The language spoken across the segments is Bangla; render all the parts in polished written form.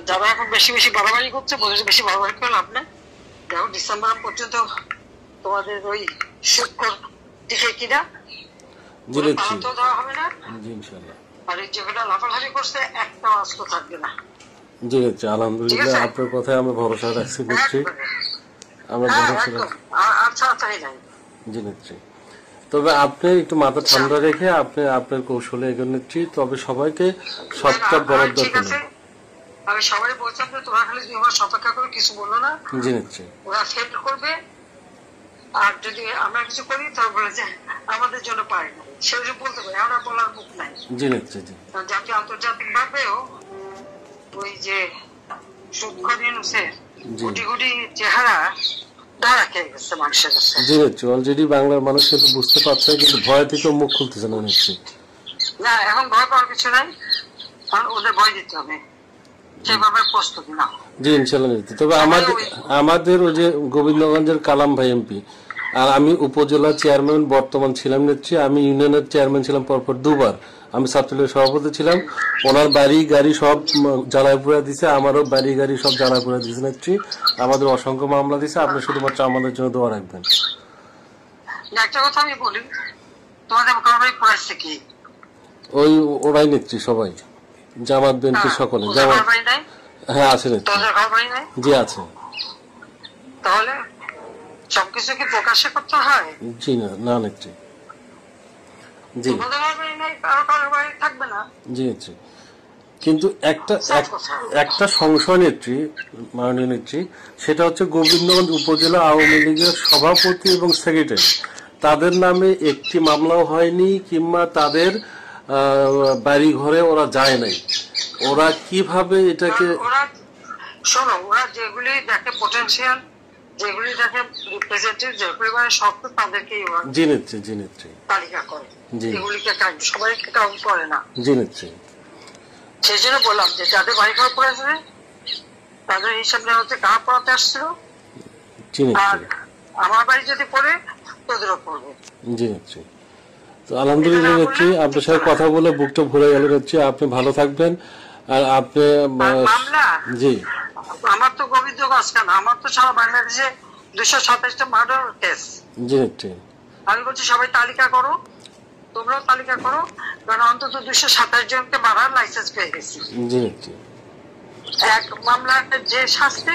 যারা এখন বেশি বেশি বাড়াবাড়ি করছে, বেশি বাড়াবাড়ি করে লাভ নেই। দেখো ডিসেম্বর পর্যন্ত তোমাদের ওই শুক্র দিকে কিনা তো দেওয়া হবে না। আর এই যেগুলো লাফালাফি করছে একটা অস্ত্র থাকবে না। জি জি, আলহামদুলিল্লাহ আপনার কথায় আমরা ভরসা রাখছি নিচ্ছি। জি নিচ্ছি। তবে আপনি একটু মাথা ঠান্ডা রেখে আপনি আপনার কৌশলে এগিয়ে নিচ্ছি। তবে সবাইকে সবটা বলার দরকার নেই। আমি সবাই বলছিলাম যে তোমরা খালি অপেক্ষা করে কিছু বললো না। জি নিচ্ছি। ওরা ফেল করবে, আর যদি আমরা কিছু করি তাহলে বলে যে আমাদের জন্য পারে না, সেরকম বলতে পারি। আমরা বলার মুখ নাই। জি নিচ্ছি। জি জাতীয় আন্তর্জাতিক ভাবেও ওই যে গুটি গুটি চেহারা ধরা খেয়ে গেছে মানুষের কাছে। জি নিচ্ছি। অলরেডি বাংলার মানুষ কিন্তু বুঝতে পারছে, কিন্তু ভয় থেকে মুখ খুলতেছে না। নিচ্ছি না, এখন ভয় পাওয়ার কিছু নাই, কারণ ওদের ভয় দিতে হবে, সেভাবে প্রস্তুতি না। জি ইনশাল্লাহ নিচ্ছি। তবে আমাদের ওই যে গোবিন্দগঞ্জের কালাম ভাই এমপি, আর আমি উপজেলা চেয়ারম্যান বর্তমান ছিলাম নিচ্ছি। আমি ইউনিয়নের চেয়ারম্যান ছিলাম পরপর দুবার। আমি ছাত্রলীগের সভাপতি ছিলাম। ওনার বাড়ি গাড়ি সব জ্বালায় পুরা দিছে, আমারও বাড়ি গাড়ি সব জ্বালায় পুরা দিছে নিচ্ছি। আমাদের অসংখ্য মামলা দিছে। আপনি শুধুমাত্র আমাদের জন্য দোয়া রাখবেন। একটা কথা আমি বলি, তোমাদের মোকাবেলায় পড়াচ্ছে কি? ওই ওরাই নিচ্ছি সবাই, জামাত বিএনপি সকলে। জামাত হ্যাঁ আছে নিচ্ছি। জি আছে। তাহলে সবকিছু কি প্রকাশ্যে করতে হয়? জি না, না নিচ্ছি। জি থাকবে না। জি নিচ্ছি। কিন্তু একটা সংশয় নেত্রী, মাননীয় নেত্রী, সেটা হচ্ছে গোবিন্দগঞ্জ উপজেলা আওয়ামী লীগের সভাপতি এবং সেক্রেটারি, তাদের নামে একটি মামলাও হয়নি, কিংবা তাদের বাড়ি ঘরে ওরা যায় নাই। ওরা কিভাবে এটাকে শোনো, ওরা যেগুলি দেখে পোটেনশিয়াল, যেগুলি দেখে রিপ্রেজেন্টেটিভ, যেগুলি মানে শক্ত, তাদেরকেই ওরা জি নিচ্ছি। জি নিচ্ছি। তালিকা করে। এগুলিকে সবাইকে কাউন্ট করে না। জি নিচ্ছি। সেই জন্য বললাম যে যাদের বাড়ি ঘর পড়েছে তাদের হিসাব নেওয়া হচ্ছে কারা পড়াতে আসছিল, আর আমার বাড়ি যদি পড়ে তোদেরও পড়বে। জি নিচ্ছি। তো আলহামদুলিল্লাহ নিচ্ছি, আপনার সাথে কথা বলে বুকটা ভরে গেল নিচ্ছি। আপনি ভালো থাকবেন। আর আপনি জি, আমার তো গোবিন্দগঞ্জ কেন, আমার তো সারা বাংলাদেশে 227টা মার্ডার কেস। জি নিচ্ছি। আমি বলছি সবাই তালিকা করো, তোমরাও তালিকা করো, কারণ অন্তত 227 জনকে মারার লাইসেন্স পেয়ে গেছি। জি নিচ্ছি। এক মামলার যে শাস্তি,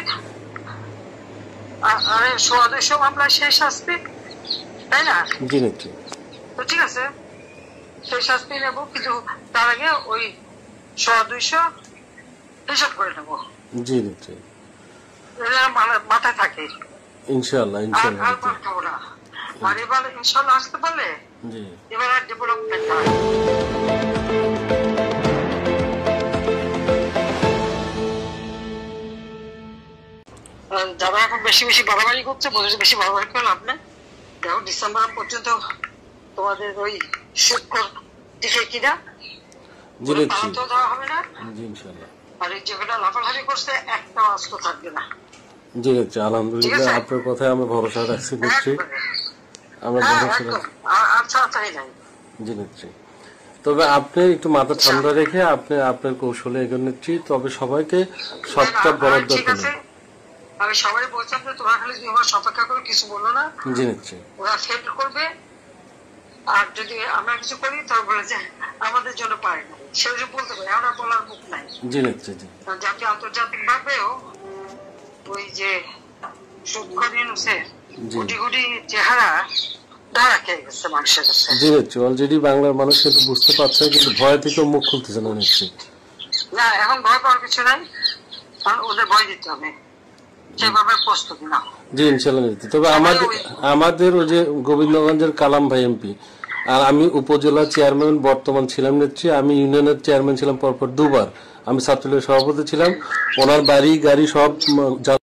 আরে 200 মামলা সেই শাস্তি, তাই না? জি নিচ্ছি। তো ঠিক আছে, সেই শাস্তি নেবো, কিন্তু তার আগে ওই 200 হিসাব করে নেবো। জি নিচ্ছি। মাথায় থাকে ইনশাআল্লাহ। ইনশাআল্লাহ আর এবার ইনশাআল্লাহ আসতে পারলে এবার ডেভেলপমেন্ট হয়। যারা এখন বেশি বেশি বাড়াবাড়ি করছে, বেশি বাড়াবাড়ি করে লাভ নেই। দেখো ডিসেম্বর পর্যন্ত তোমাদের ওই শুক্র দিকে কিনা তো দেওয়া হবে না। আর এই যেগুলো লাফালাফি করছে একটা অস্ত্র থাকবে না। জি জি, আলহামদুলিল্লাহ আপনার কথায় আমরা ভরসা রাখছি নিচ্ছি। আমরা জি নিচ্ছি। তবে আপনি একটু মাথা ঠান্ডা রেখে আপনি আপনার কৌশলে এগিয়ে নিচ্ছি। তবে সবাইকে সবটা বলার দরকার নেই। আমি সবাই বলছিলাম যে তোমরা খালি অপেক্ষা করে কিছু বললো না। জি নিচ্ছি। ওরা ফেল করবে, আর যদি আমরা কিছু করি তাহলে বলে যে আমাদের জন্য পারে না, সেরকম বলতে পারি। আমরা বলার মুখ নাই। জি নিচ্ছি। জি জাতীয় আন্তর্জাতিক ভাবেও ওই যে গুটি গুটি চেহারা ধরা খেয়ে গেছে মানুষের কাছে। জি নিচ্ছি। অলরেডি বাংলার মানুষ কিন্তু বুঝতে পারছে, কিন্তু ভয় থেকে মুখ খুলতেছে না। নিচ্ছি না, এখন ভয় পাওয়ার কিছু নাই, কারণ ওদের ভয় দিতে হবে, সেভাবে প্রস্তুতি না। জি ইনশাল্লাহ নিচ্ছি। তবে আমাদের ওই যে গোবিন্দগঞ্জের কালাম ভাই এমপি, আর আমি উপজেলা চেয়ারম্যান বর্তমান ছিলাম নিচ্ছি। আমি ইউনিয়নের চেয়ারম্যান ছিলাম পরপর দুবার। আমি ছাত্রলীগের সভাপতি ছিলাম। ওনার বাড়ি গাড়ি সব